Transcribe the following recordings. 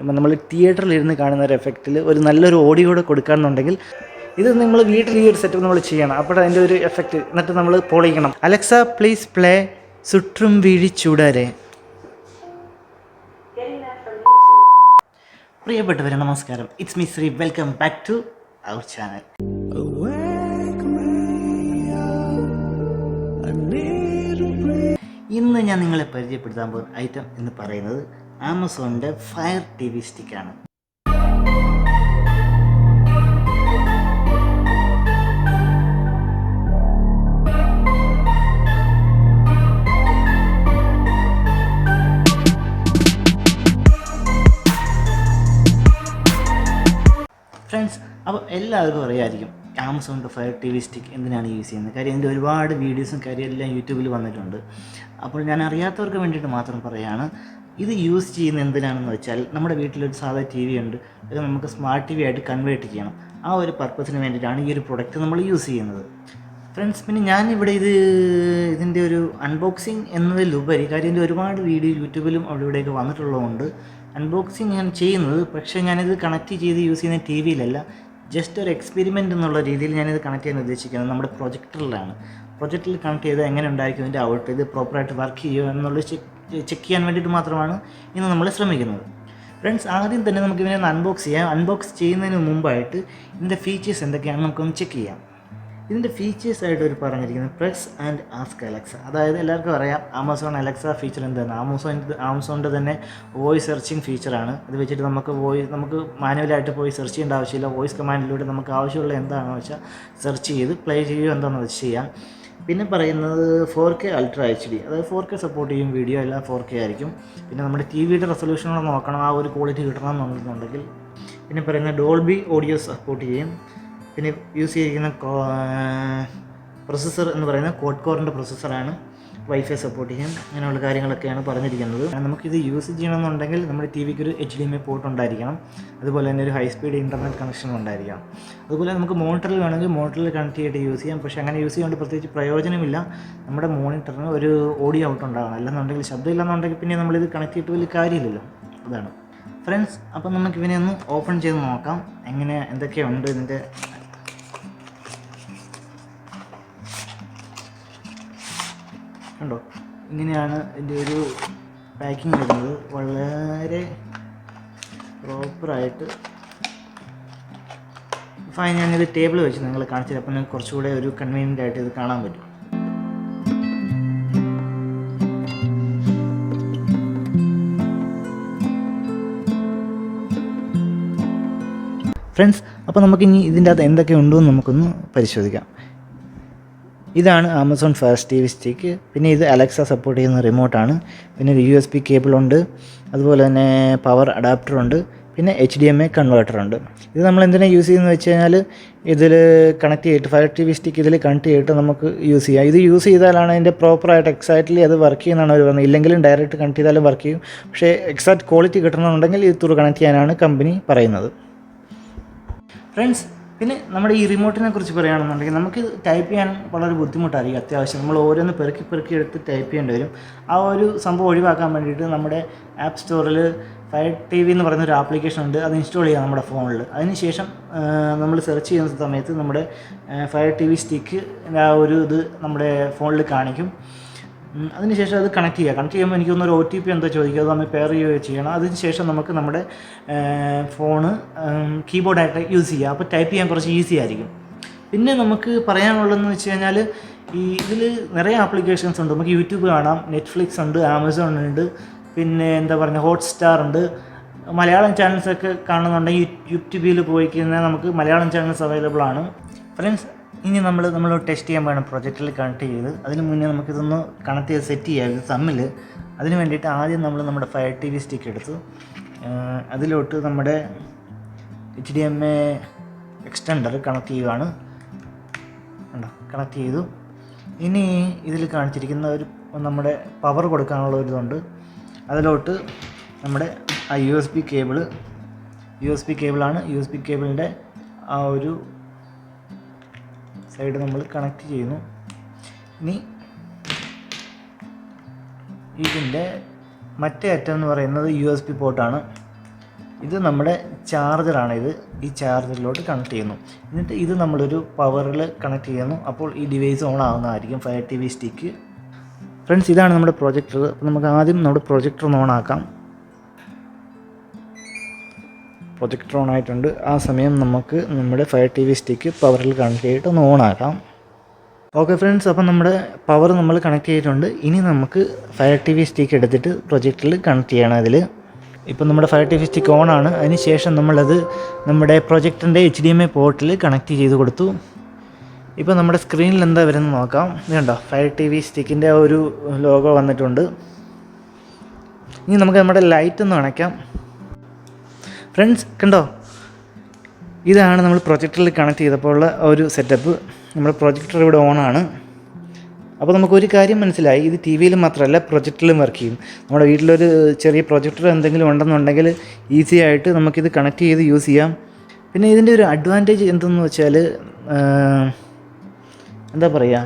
നമ്മൾ തിയേറ്ററിലിരുന്ന് കാണുന്ന ഒരു എഫക്റ്റിൽ ഒരു നല്ലൊരു ഓഡിയോ കൂടെ കൊടുക്കുകയാണെന്നുണ്ടെങ്കിൽ ഇത് നിങ്ങൾ വീട്ടിൽ ഈ ഒരു സെറ്റപ്പ് നമ്മൾ ചെയ്യണം. അപ്പോൾ അതിൻ്റെ ഒരു എഫക്റ്റ് എന്നിട്ട് നമ്മൾ പൊളിക്കണം. അലക്സ പ്ലീസ് പ്ലേ സുற்றும் വീഴിച്ചൂടരെ. പ്രിയപ്പെട്ടവരെ നമസ്കാരം, it's me Sree. Welcome back to our channel. ഇന്ന് ഞാൻ നിങ്ങളെ പരിചയപ്പെടുത്താൻ പോകുന്ന ഐറ്റം എന്ന് പറയുന്നത് ആമസോണിൻ്റെ ഫയർ TV സ്റ്റിക്കാണ്. ഫ്രണ്ട്സ്, അപ്പോൾ എല്ലാവർക്കും അറിയാമായിരിക്കും ആമസോണിൻ്റെ ഫയർ TV സ്റ്റിക്ക് എന്തിനാണ് യൂസ് ചെയ്യുന്നത്. കാര്യം ഇതിൻ്റെ ഒരുപാട് വീഡിയോസും കാര്യം എല്ലാം യൂട്യൂബിൽ വന്നിട്ടുണ്ട്. അപ്പോൾ ഞാൻ അറിയാത്തവർക്ക് വേണ്ടിയിട്ട് മാത്രം പറയുകയാണ്. ഇത് യൂസ് ചെയ്യുന്നത് എന്തിനാണെന്ന് വെച്ചാൽ, നമ്മുടെ വീട്ടിലൊരു സാധാ TV ഉണ്ട്, അത് നമുക്ക് സ്മാർട്ട് TV ആയിട്ട് കൺവേർട്ട് ചെയ്യണം. ആ ഒരു പർപ്പസിന് വേണ്ടിയിട്ടാണ് ഈ ഒരു പ്രൊഡക്റ്റ് നമ്മൾ യൂസ് ചെയ്യുന്നത്. ഫ്രണ്ട്സ്, പിന്നെ ഞാനിവിടെ ഇതിൻ്റെ ഒരു അൺബോക്സിങ് എന്നതിലുപരി, കാര്യം ഇതിൻ്റെ ഒരുപാട് വീഡിയോ യൂട്യൂബിലും അവിടെ ഇവിടെയൊക്കെ വന്നിട്ടുള്ളതുകൊണ്ട് അൺബോക്സിങ് ഞാൻ ചെയ്യുന്നത്. പക്ഷേ ഞാനിത് കണക്ട് ചെയ്ത് യൂസ് ചെയ്യുന്ന TVയിലല്ല, ജസ്റ്റ് ഒരു എക്സ്പെരിമെൻ്റ് എന്നുള്ള രീതിയിൽ ഞാനിത് കണക്ട് ചെയ്യാൻ ഉദ്ദേശിക്കുന്നത് നമ്മുടെ പ്രൊജക്ടറിലാണ്. പ്രൊജക്ടറിൽ കണക്ട് ചെയ്ത് എങ്ങനെ ഉണ്ടായിരിക്കും ഇതിൻ്റെ ഔട്ട്, ഇത് പ്രോപ്പറായിട്ട് വർക്ക് ചെയ്യുമോ എന്നുള്ളത് ചെക്ക് ചെയ്യാൻ വേണ്ടിയിട്ട് മാത്രമാണ് ഇന്ന് നമ്മൾ ശ്രമിക്കുന്നത്. ഫ്രണ്ട്സ്, ആദ്യം തന്നെ നമുക്ക് ഇതിനെ ഒന്ന് അൺബോക്സ് ചെയ്യാം. അൺബോക്സ് ചെയ്യുന്നതിന് മുമ്പായിട്ട് ഇതിൻ്റെ ഫീച്ചേഴ്സ് എന്തൊക്കെയാണെന്ന് നമുക്കൊന്ന് ചെക്ക് ചെയ്യാം. ഇതിൻ്റെ ഫീച്ചേഴ്സായിട്ട് ഒരു പറഞ്ഞിരിക്കുന്നത് പ്രസ് ആൻഡ് ആസ്ക് അലക്സ. അതായത് എല്ലാവർക്കും അറിയാം ആമസോൺ അലക്സ ഫീച്ചർ എന്താണ്. ആമസോണിൻ്റെ തന്നെ വോയിസ് സെർച്ചിങ് ഫീച്ചറാണ്. അത് വെച്ചിട്ട് നമുക്ക് മാനുവലായിട്ട് പോയി സെർച്ച് ചെയ്യേണ്ട ആവശ്യമില്ല. വോയിസ് കമാൻഡിലൂടെ നമുക്ക് ആവശ്യമുള്ള എന്താണെന്ന് വെച്ചാൽ സെർച്ച് ചെയ്ത് പ്ലേ ചെയ്യുക എന്താണെന്ന് വെച്ച് ചെയ്യാം. പിന്നെ പറയുന്നത് 4K അൾട്രാ HD, അതായത് 4K സപ്പോർട്ട് ചെയ്യും. വീഡിയോ എല്ലാം 4K ആയിരിക്കും. പിന്നെ നമ്മുടെ TVയുടെ റെസൊല്യൂഷനോടെ നോക്കണം, ആ ഒരു ക്വാളിറ്റി കിട്ടണമെന്നുണ്ടെന്നുണ്ടെങ്കിൽ. പിന്നെ പറയുന്നത് ഡോൾബി ഓഡിയോ സപ്പോർട്ട് ചെയ്യും. പിന്നെ യൂസ് ചെയ്തിരിക്കുന്ന പ്രൊസസ്സർ എന്ന് പറയുന്നത് ക്വാഡ് കോറിൻ്റെ പ്രൊസസ്സറാണ്. വൈഫൈ സപ്പോർട്ട് ചെയ്യും. അങ്ങനെയുള്ള കാര്യങ്ങളൊക്കെയാണ് പറഞ്ഞിരിക്കുന്നത്. നമുക്കിത് യൂസ് ചെയ്യണമെന്നുണ്ടെങ്കിൽ നമ്മുടെ TVക്ക് ഒരു HDMI പോർട്ട് ഉണ്ടായിരിക്കണം. അതുപോലെ തന്നെ ഒരു ഹൈ സ്പീഡ് ഇൻ്റർനെറ്റ് കണക്ഷൻ ഉണ്ടായിരിക്കണം. അതുപോലെ നമുക്ക് മോണിറ്ററിൽ വേണമെങ്കിൽ മോണിറ്ററിൽ കണക്ട് ചെയ്തിട്ട് യൂസ് ചെയ്യാം. പക്ഷേ അങ്ങനെ യൂസ് ചെയ്യാണ്ട് പ്രത്യേകിച്ച് പ്രയോജനമില്ല. നമ്മുടെ മോണിറ്ററിന് ഒരു ഓഡിയോ ഔട്ട് ഉണ്ടാകണം. അല്ലെന്നുണ്ടെങ്കിൽ ശബ്ദം ഇല്ലെന്നുണ്ടെങ്കിൽ പിന്നെ നമ്മളിത് കണക്ട് ചെയ്തിട്ട് വലിയ കാര്യമില്ലല്ലോ. അതാണ് ഫ്രണ്ട്സ്. അപ്പം നമുക്ക് ഇതിനെ ഒന്ന് ഓപ്പൺ ചെയ്ത് നോക്കാം, എങ്ങനെ എന്തൊക്കെയുണ്ട് ഇതിൻ്റെ. കണ്ടോ, ഇങ്ങനെയാണ് ഇതിൻ്റെ ഒരു പാക്കിങ് വരുന്നത്. വളരെ പ്രോപ്പറായിട്ട്. ഫൈൻ, ഞാനിത് ടേബിൾ വെച്ച് നിങ്ങൾ കാണിച്ചില്ല, അപ്പം നിങ്ങൾക്ക് കുറച്ചുകൂടെ ഒരു കൺവീനിയൻ്റ് ആയിട്ട് ഇത് കാണാൻ പറ്റും. ഫ്രണ്ട്സ്, അപ്പോൾ നമുക്കിനി ഇതിൻ്റെ അകത്ത് എന്തൊക്കെ ഉണ്ടോയെന്ന് നമുക്കൊന്ന് പരിശോധിക്കാം. ഇതാണ് ആമസോൺ ഫയർ TV സ്റ്റിക്ക്. പിന്നെ ഇത് അലക്സ സപ്പോർട്ട് ചെയ്യുന്ന റിമോട്ടാണ്. പിന്നെ ഒരു USB കേബിളുണ്ട്. അതുപോലെ തന്നെ പവർ അഡാപ്റ്ററുണ്ട്. പിന്നെ HDMI കൺവേർട്ടറുണ്ട്. ഇത് നമ്മൾ എന്തിനാണ് യൂസ് ചെയ്യുന്നത് വെച്ച് കഴിഞ്ഞാൽ, ഇതിൽ കണക്ട് ചെയ്തിട്ട് ഫയർ TV സ്റ്റിക്ക് ഇതിൽ കണക്ട് ചെയ്തിട്ട് നമുക്ക് യൂസ് ചെയ്യാം. ഇത് യൂസ് ചെയ്താലാണ് അതിൻ്റെ പ്രോപ്പറായിട്ട് എക്സാക്ട്ലി അത് വർക്ക് ചെയ്യുന്നതാണ് അവർ പറയുന്നത്. ഇല്ലെങ്കിലും ഡയറക്റ്റ് കണക്ട് ചെയ്താലും വർക്ക് ചെയ്യും. പക്ഷേ എക്സാക്ട് ക്വാളിറ്റി കിട്ടണമെന്നുണ്ടെങ്കിൽ ഇത് ത്രൂ കണക്ട് ചെയ്യാനാണ് കമ്പനി പറയുന്നത്. ഫ്രണ്ട്സ്, പിന്നെ നമ്മുടെ ഈ റിമോട്ടിനെ കുറിച്ച് പറയുകയാണെന്നുണ്ടെങ്കിൽ നമുക്ക് ടൈപ്പ് ചെയ്യാൻ വളരെ ബുദ്ധിമുട്ടായിരിക്കും. അത്യാവശ്യം നമ്മൾ ഓരോന്ന് പെറുക്കി എടുത്ത് ടൈപ്പ് ചെയ്യേണ്ടി വരും. ആ ഒരു സംഭവം ഒഴിവാക്കാൻ വേണ്ടിയിട്ട് നമ്മുടെ ആപ്പ് സ്റ്റോറിൽ ഫയർ TV എന്ന് പറയുന്ന ഒരു ആപ്ലിക്കേഷൻ ഉണ്ട്. അത് ഇൻസ്റ്റാൾ ചെയ്യാം നമ്മുടെ ഫോണിൽ. അതിനുശേഷം നമ്മൾ സെർച്ച് ചെയ്യുന്ന സമയത്ത് നമ്മുടെ ഫയർ TV സ്റ്റിക്ക് ആ ഒരു ഇത് നമ്മുടെ ഫോണിൽ കാണിക്കും. അതിനുശേഷം അത് കണക്ട് ചെയ്യുമ്പോൾ എനിക്ക് തോന്നുന്നൊരു OTP എന്തോ ചോദിക്കുക, അത് നമ്മൾ പെയർ ചെയ്യുകയോ ചെയ്യണം. അതിനുശേഷം നമുക്ക് നമ്മുടെ ഫോണ് കീബോർഡായിട്ട് യൂസ് ചെയ്യുക. അപ്പോൾ ടൈപ്പ് ചെയ്യാൻ കുറച്ച് ഈസി ആയിരിക്കും. പിന്നെ നമുക്ക് പറയാനുള്ളതെന്ന് വെച്ച് കഴിഞ്ഞാൽ, ഇതിൽ നിറയെ ആപ്ലിക്കേഷൻസ് ഉണ്ട്. നമുക്ക് യൂട്യൂബ് കാണാം, നെറ്റ്ഫ്ലിക്സ് ഉണ്ട്, ആമസോൺ ഉണ്ട്, പിന്നെ എന്താ പറയുക ഹോട്ട്സ്റ്റാർ ഉണ്ട്. മലയാളം ചാനൽസൊക്കെ കാണുന്നുണ്ടെങ്കിൽ യൂട്യൂബിൽ പോയി കഴിഞ്ഞാൽ നമുക്ക് മലയാളം ചാനൽസ് അവൈലബിൾ ആണ്. ഫ്രണ്ട്സ്, ഇനി നമ്മൾ ടെസ്റ്റ് ചെയ്യാൻ വേണം പ്രൊജക്ടറിൽ കണക്ട് ചെയ്ത്. അതിന് മുന്നേ നമുക്കിതൊന്ന് കണക്ട് ചെയ്ത് സെറ്റ് ചെയ്യാം ഇത് തമ്മിൽ. അതിന് വേണ്ടിയിട്ട് ആദ്യം നമ്മുടെ ഫയർ TV സ്റ്റിക്ക് എടുത്ത് അതിലോട്ട് നമ്മുടെ HDMI എക്സ്റ്റൻഡർ കണക്ട് ചെയ്യുകയാണ്. കണക്ട് ചെയ്തു. ഇനി ഇതിൽ കാണിച്ചിരിക്കുന്ന ഒരു നമ്മുടെ പവർ കൊടുക്കാനുള്ള ഒരു ഇതുണ്ട്. അതിലോട്ട് നമ്മുടെ ആ USB കേബിളാണ്. USB കേബിളിൻ്റെ ആ ഒരു സൈഡ് നമ്മൾ കണക്ട് ചെയ്യുന്നു. ഇനി ഇതിൻ്റെ മറ്റേ അറ്റം എന്ന് പറയുന്നത് USB പോർട്ടാണ്. ഇത് നമ്മുടെ ചാർജറാണ്. ഈ ചാർജറിലോട്ട് കണക്ട് ചെയ്യുന്നു. എന്നിട്ട് ഇത് നമ്മളൊരു പവറിൽ കണക്ട് ചെയ്യുന്നു. അപ്പോൾ ഈ ഡിവൈസ് ഓൺ ആവുന്നതായിരിക്കും fire T V stick. Friends, ഇതാണ് നമ്മുടെ പ്രൊജക്ടർ. അപ്പോൾ നമുക്ക് ആദ്യം നമ്മുടെ പ്രൊജക്ടർ ഒന്ന് ഓൺ ആക്കാം. പ്രൊജക്ടർ ഓൺ ആയിട്ടുണ്ട്. ആ സമയം നമുക്ക് നമ്മുടെ ഫയർ ടി വി സ്റ്റിക്ക് പവറിൽ കണക്ട് ചെയ്തിട്ട് ഒന്ന് ഓൺ ആക്കാം. ഓക്കെ ഫ്രണ്ട്സ്, അപ്പം നമ്മുടെ പവർ നമ്മൾ കണക്ട് ചെയ്തിട്ടുണ്ട്. ഇനി നമുക്ക് ഫയർ ടി വി സ്റ്റിക്ക് എടുത്തിട്ട് പ്രൊജക്ടറിൽ കണക്ട് ചെയ്യണം. അതിൽ ഇപ്പം നമ്മുടെ Fire T V stick on ആണ്. അതിന് ശേഷം നമ്മളത് നമ്മുടെ പ്രൊജക്ടറിൻ്റെ HDMI പോർട്ടിൽ കണക്ട് ചെയ്ത് കൊടുത്തു. ഇപ്പോൾ നമ്മുടെ സ്ക്രീനിൽ എന്താ വരുന്നത് നോക്കാം. ഇതുണ്ടോ, ഫയർ ടി വി സ്റ്റിക്കിൻ്റെ ഒരു ലോഗോ വന്നിട്ടുണ്ട്. ഇനി നമുക്ക് നമ്മുടെ ലൈറ്റ് ഒന്ന് അണയ്ക്കാം. ഫ്രണ്ട്സ് കണ്ടോ, ഇതാണ് നമ്മൾ പ്രൊജക്ടറിൽ കണക്ട് ചെയ്തപ്പോൾ ഉള്ള ഒരു സെറ്റപ്പ്. നമ്മുടെ പ്രൊജക്ടർ ഇവിടെ ഓണാണ്. അപ്പോൾ നമുക്കൊരു കാര്യം മനസ്സിലായി, ഇത് ടി വിയിൽ മാത്രമല്ല പ്രൊജക്ടറിലും വർക്ക് ചെയ്യും. നമ്മുടെ വീട്ടിലൊരു ചെറിയ പ്രൊജക്ടർ എന്തെങ്കിലും ഉണ്ടെന്നുണ്ടെങ്കിൽ ഈസി ആയിട്ട് നമുക്കിത് കണക്ട് ചെയ്ത് യൂസ് ചെയ്യാം. പിന്നെ ഇതിൻ്റെ ഒരു അഡ്വാൻറ്റേജ് എന്തെന്ന് വെച്ചാൽ, എന്താ പറയുക,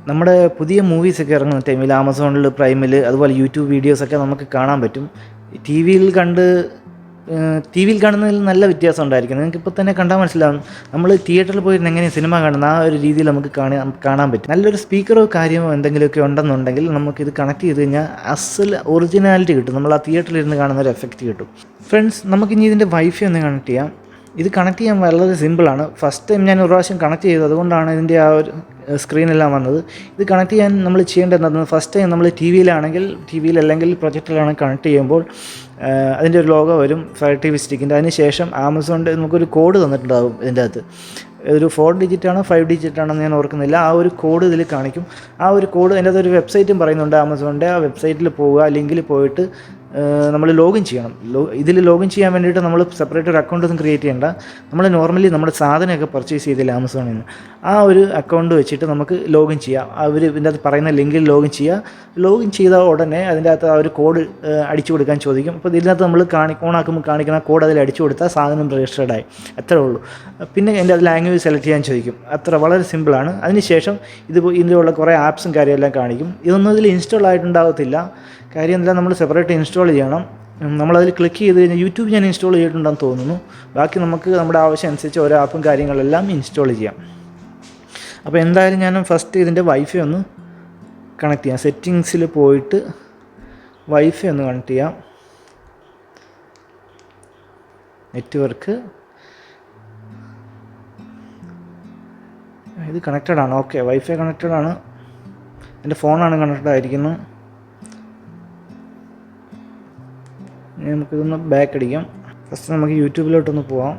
നമ്മുടെ പുതിയ മൂവീസൊക്കെ ഇറങ്ങുന്ന ടൈമിൽ ആമസോണിൽ, പ്രൈമിൽ, അതുപോലെ യൂട്യൂബ് വീഡിയോസൊക്കെ നമുക്ക് കാണാൻ പറ്റും. ടി വിയിൽ കാണുന്നതിൽ നല്ല വ്യത്യാസം ഉണ്ടായിരിക്കും. നിങ്ങൾക്ക് ഇപ്പോൾ തന്നെ കണ്ടാൽ മനസ്സിലാവും. നമ്മൾ തിയേറ്ററിൽ പോയിരുന്ന് എങ്ങനെയാണ് സിനിമ കാണുന്ന ആ ഒരു രീതിയിൽ നമുക്ക് കാണാൻ പറ്റും. നല്ലൊരു സ്പീക്കറോ കാര്യമോ എന്തെങ്കിലുമൊക്കെ ഉണ്ടെന്നുണ്ടെങ്കിൽ നമുക്കിത് കണക്ട് ചെയ്ത് കഴിഞ്ഞാൽ അസൽ ഒറിജിനാലിറ്റി കിട്ടും. നമ്മൾ ആ തിയേറ്ററിൽ ഇരുന്ന് കാണുന്ന ഒരു എഫക്റ്റ് കിട്ടും. ഫ്രണ്ട്സ്, നമുക്കിനി ഇതിൻ്റെ വൈഫൈ ഒന്ന് കണക്ട് ചെയ്യാം. ഇത് കണക്ട് ചെയ്യാൻ വളരെ സിമ്പിളാണ്. ഫസ്റ്റ് ടൈം ഞാൻ ഒരു പ്രാവശ്യം കണക്ട് ചെയ്തു, അതുകൊണ്ടാണ് ഇതിൻ്റെ ആ ഒരു സ്ക്രീനെല്ലാം വന്നത്. ഇത് കണക്ട് ചെയ്യാൻ നമ്മൾ ചെയ്യേണ്ടത് എന്താണെന്ന്, ഫസ്റ്റ് ടൈം നമ്മൾ ടി വിയിലല്ലെങ്കിൽ പ്രൊജക്ടറിലാണെങ്കിൽ കണക്ട് ചെയ്യുമ്പോൾ അതിൻ്റെ ഒരു ലോഗോ വരും ഫയർ ടി വി സ്റ്റിക്കിൻ്റെ. അതിന് ശേഷം ആമസോണിൻ്റെ നമുക്കൊരു കോഡ് തന്നിട്ടുണ്ടാകും. ഇതിൻ്റെ അകത്ത് ഒരു 4 ഡിജിറ്റാണോ 5 ഡിജിറ്റാണോന്ന് ഞാൻ ഓർക്കുന്നില്ല. ആ ഒരു കോഡ് ഇതിൽ കാണിക്കും. ആ ഒരു കോഡ് അതിൻ്റെ അകത്തൊരു വെബ്സൈറ്റും പറയുന്നുണ്ട് ആമസോണിൻ്റെ. ആ വെബ്സൈറ്റിൽ പോവുക, ലിങ്കിൽ പോയിട്ട് നമ്മൾ ലോഗിൻ ചെയ്യണം. ഇതിൽ ലോഗിൻ ചെയ്യാൻ വേണ്ടിയിട്ട് നമ്മൾ സെപ്പറേറ്റ് ഒരു അക്കൗണ്ട് ഒന്നും ക്രിയേറ്റ് ചെയ്യേണ്ട. നമ്മൾ നോർമലി നമ്മുടെ സാധനമൊക്കെ പർച്ചേസ് ചെയ്തില്ല ആമസോണിൽ നിന്ന്, ആ ഒരു അക്കൗണ്ട് വെച്ചിട്ട് നമുക്ക് ലോഗിൻ ചെയ്യാം. അവർ ഇതിൻ്റെ അകത്ത് പറയുന്ന ലിങ്കിൽ ലോഗിൻ ചെയ്യുക. ലോഗിൻ ചെയ്ത ഉടനെ അതിൻ്റെ അകത്ത് ആ ഒരു കോഡ് അടിച്ചു കൊടുക്കാൻ ചോദിക്കും. അപ്പോൾ ഇതിനകത്ത് നമ്മൾ ഓണാക്കുമ്പോൾ കാണിക്കുന്ന കോഡ് അതിൽ അടിച്ചു കൊടുത്താൽ സാധനം രജിസ്റ്റേർഡ് ആയി. അത്രേ ഉള്ളൂ. പിന്നെ എൻ്റെ അത് ലാംഗ്വേജ് സെലക്ട് ചെയ്യാൻ ചോദിക്കും. അത്ര വളരെ സിമ്പിളാണ്. അതിനുശേഷം ഇതിലുള്ള കുറേ ആപ്സും കാര്യമെല്ലാം കാണിക്കും. ഇതൊന്നും ഇതിൽ ഇൻസ്റ്റാൾ ആയിട്ടുണ്ടാകത്തില്ല. കാര്യം എന്താ, നമ്മൾ സെപ്പറേറ്റ് ഇൻസ്റ്റാൾ ചെയ്യണം. നമ്മളതിൽ ക്ലിക്ക് ചെയ്ത് കഴിഞ്ഞാൽ യൂട്യൂബ് ഞാൻ ഇൻസ്റ്റാൾ ചെയ്തിട്ടുണ്ടെന്ന് തോന്നുന്നു. ബാക്കി നമുക്ക് നമ്മുടെ ആവശ്യം അനുസരിച്ച് ഓരോ ആപ്പും കാര്യങ്ങളെല്ലാം ഇൻസ്റ്റാൾ ചെയ്യാം. അപ്പോൾ എന്തായാലും ഞാൻ ഫസ്റ്റ് ഇതിൻ്റെ വൈഫൈ ഒന്ന് കണക്ട് ചെയ്യാം. സെറ്റിങ്സിൽ പോയിട്ട് വൈഫൈ ഒന്ന് കണക്ട് ചെയ്യാം. നെറ്റ്വർക്ക് ഇത് കണക്റ്റഡ് ആണ്. ഓക്കെ, വൈഫൈ കണക്റ്റഡ് ആണ്. എൻ്റെ ഫോണാണ് കണക്റ്റഡ് ആയിരിക്കുന്നത്. നമുക്കിതൊന്ന് ബാക്ക് അടിക്കാം. ഫസ്റ്റ് നമുക്ക് യൂട്യൂബിലോട്ടൊന്ന് പോവാം.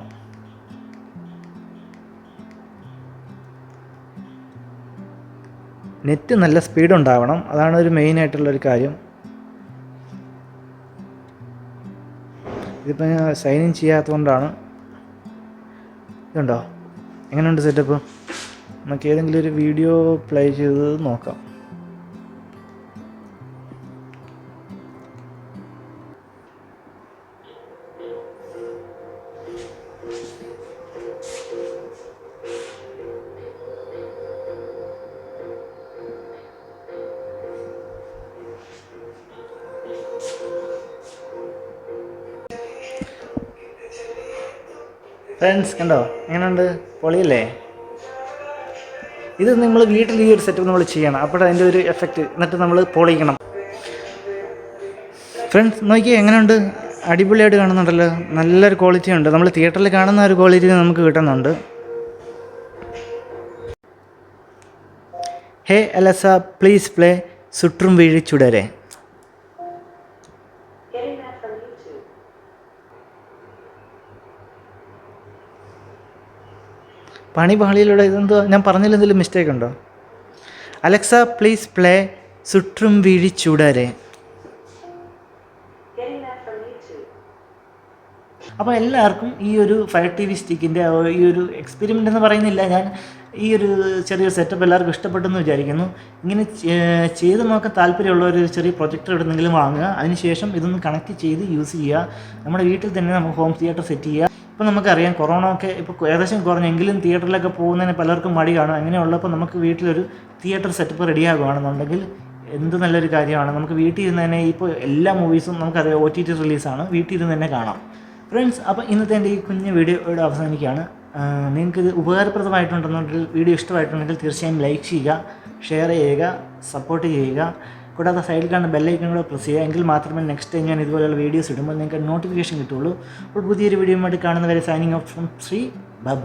നെറ്റ് നല്ല സ്പീഡ് ഉണ്ടാവണം, അതാണ് ഒരു മെയിനായിട്ടുള്ളൊരു കാര്യം. ഇതിപ്പോൾ ഞാൻ സൈൻ ഇൻ ചെയ്യാത്തതുകൊണ്ടാണ്. ഇതുണ്ടോ, എങ്ങനെയുണ്ട് സെറ്റപ്പ്? നമുക്ക് ഏതെങ്കിലും ഒരു വീഡിയോ പ്ലേ ചെയ്ത് നോക്കാം. ഫ്രണ്ട്സ് കണ്ടോ, എങ്ങനെയുണ്ട്? പൊളിയല്ലേ? ഇത് നമ്മൾ വീട്ടിൽ ഈ ഒരു സെറ്റപ്പ് നമ്മൾ ചെയ്യണം, അപ്പോൾ അതിൻ്റെ ഒരു എഫക്റ്റ്. എന്നിട്ട് നമ്മൾ പൊളിക്കണം. ഫ്രണ്ട്സ് നോക്കിയേ, എങ്ങനെയുണ്ട്? അടിപൊളിയായിട്ട് കാണുന്നുണ്ടല്ലോ. നല്ലൊരു ക്വാളിറ്റി ഉണ്ട്. നമ്മൾ തിയേറ്ററിൽ കാണുന്ന ഒരു ക്വാളിറ്റി നമുക്ക് കിട്ടുന്നുണ്ട്. ഹേ അലക്സ, പ്ലീസ് പ്ലേ സുற்றும் വീഴി ചുടരെ. പണി പാളിയിലൂടെ ഇതെന്തോ ഞാൻ പറഞ്ഞതിൽ എന്തെങ്കിലും മിസ്റ്റേക്ക് ഉണ്ടോ? അലക്സ പ്ലീസ് പ്ലേ സുற்றும் വീഴി ചുടരെ. അപ്പോൾ എല്ലാവർക്കും ഈ ഒരു ഫയർ ടി വി സ്റ്റിക്കിൻ്റെ ഈ ഒരു എക്സ്പെരിമെൻ്റ് എന്ന് പറയുന്നില്ല ഞാൻ, ഈ ഒരു ചെറിയൊരു സെറ്റപ്പ് എല്ലാവർക്കും ഇഷ്ടപ്പെട്ടെന്ന് വിചാരിക്കുന്നു. ഇങ്ങനെ ചെയ്ത് നോക്കാൻ താല്പര്യമുള്ളൊരു ചെറിയ പ്രൊജക്ടർ എവിടെന്നെങ്കിലും വാങ്ങുക. അതിനുശേഷം ഇതൊന്ന് കണക്ട് ചെയ്ത് യൂസ് ചെയ്യുക. നമ്മുടെ വീട്ടിൽ തന്നെ നമുക്ക് ഹോം തിയേറ്റർ സെറ്റ് ചെയ്യുക. ഇപ്പോൾ നമുക്കറിയാം കൊറോണ ഒക്കെ ഇപ്പോൾ ഏകദേശം കുറഞ്ഞെങ്കിലും തിയേറ്ററിലൊക്കെ പോകുന്നതിന് പലർക്കും മടി കാണും. അങ്ങനെയുള്ളപ്പോൾ നമുക്ക് വീട്ടിലൊരു തിയേറ്റർ സെറ്റപ്പ് റെഡിയാകുകയാണെന്നുണ്ടെങ്കിൽ എന്ത് നല്ലൊരു കാര്യമാണ്. നമുക്ക് വീട്ടിൽ ഇരുന്ന് തന്നെ ഇപ്പോൾ എല്ലാ മൂവീസും നമുക്കറിയാം OTT റിലീസാണ്, വീട്ടിൽ ഇരുന്ന് തന്നെ കാണാം. ഫ്രണ്ട്സ്, അപ്പോൾ ഇന്നത്തെ എൻ്റെ ഈ കുഞ്ഞ് വീഡിയോ ഇവിടെ അവസാനിക്കുകയാണ്. നിങ്ങൾക്കിത് ഉപകാരപ്രദമായിട്ടുണ്ടെന്നുണ്ടെങ്കിൽ, വീഡിയോ ഇഷ്ടമായിട്ടുണ്ടെങ്കിൽ തീർച്ചയായും ലൈക്ക് ചെയ്യുക, ഷെയർ ചെയ്യുക, സപ്പോർട്ട് ചെയ്യുക. കൂടാതെ സൈഡിൽ കാണുന്ന ബെല്ലൈക്കൺ കൂടെ പ്രസ് ചെയ്യുക. എങ്കിൽ മാത്രമേ നെക്സ്റ്റ് ടൈം ഞാൻ ഇതുപോലെയുള്ള വീഡിയോസ് ഇടുമ്പോൾ നിങ്ങൾക്ക് നോട്ടിഫിക്കേഷൻ കിട്ടുള്ളൂ. അപ്പോൾ പുതിയൊരു വീഡിയോ ആയിട്ട് കാണുന്നവരെ signing off from Sree. By.